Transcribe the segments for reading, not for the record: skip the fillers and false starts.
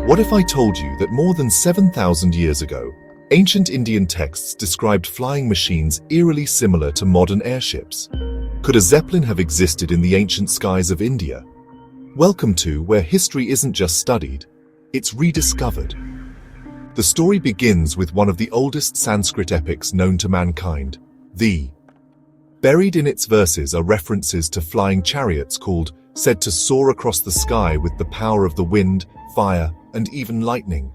What if I told you that more than 7,000 years ago, ancient Indian texts described flying machines eerily similar to modern airships? Could a Zeppelin have existed in the ancient skies of India? Welcome to where history isn't just studied, it's rediscovered. The story begins with one of the oldest Sanskrit epics known to mankind, the. Buried in its verses are references to flying chariots said to soar across the sky with the power of the wind, fire, and even lightning.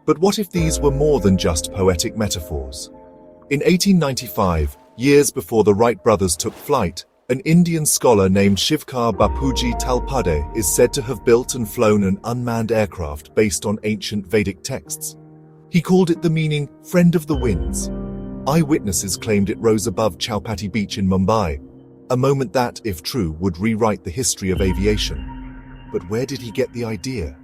But what if these were more than just poetic metaphors? In 1895, years before the Wright brothers took flight, an Indian scholar named Shivkar Bapuji Talpade is said to have built and flown an unmanned aircraft based on ancient Vedic texts. He called it the meaning "friend of the winds." Eyewitnesses claimed it rose above Chowpatty Beach in Mumbai, a moment that, if true, would rewrite the history of aviation. But where did he get the idea?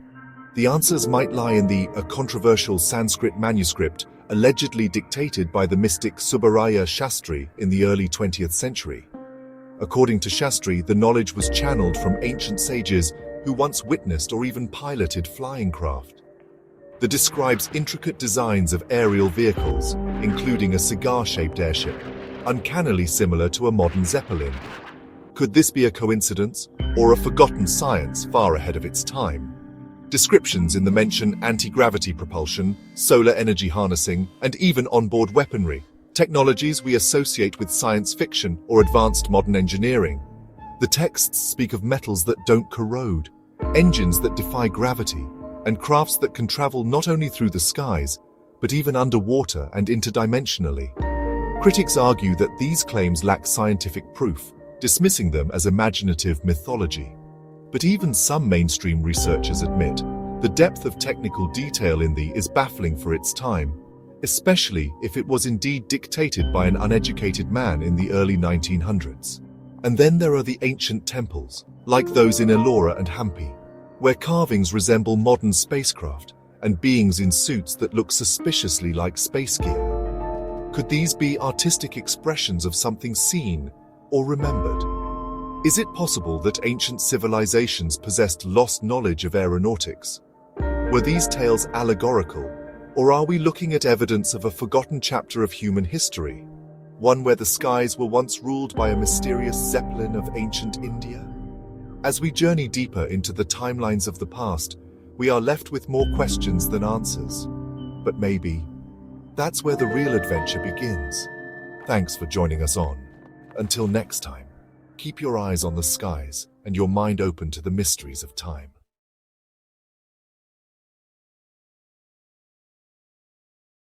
The answers might lie in a controversial Sanskrit manuscript allegedly dictated by the mystic Shivkar Shastra in the early 20th century. According to Shastri, the knowledge was channeled from ancient sages who once witnessed or even piloted flying craft. It describes intricate designs of aerial vehicles, including a cigar-shaped airship, uncannily similar to a modern Zeppelin. Could this be a coincidence, or a forgotten science far ahead of its time? Descriptions in the mention anti-gravity propulsion, solar energy harnessing, and even onboard weaponry, technologies we associate with science fiction or advanced modern engineering. The texts speak of metals that don't corrode, engines that defy gravity, and crafts that can travel not only through the skies, but even underwater and interdimensionally. Critics argue that these claims lack scientific proof, dismissing them as imaginative mythology. But even some mainstream researchers admit the depth of technical detail in is baffling for its time, especially if it was indeed dictated by an uneducated man in the early 1900s. And then there are the ancient temples, like those in Ellora and Hampi, where carvings resemble modern spacecraft and beings in suits that look suspiciously like space gear. Could these be artistic expressions of something seen or remembered? Is it possible that ancient civilizations possessed lost knowledge of aeronautics? Were these tales allegorical, or are we looking at evidence of a forgotten chapter of human history? One where the skies were once ruled by a mysterious Zeppelin of ancient India? As we journey deeper into the timelines of the past, we are left with more questions than answers. But maybe that's where the real adventure begins. Thanks for joining us on. Until next time, keep your eyes on the skies and your mind open to the mysteries of time.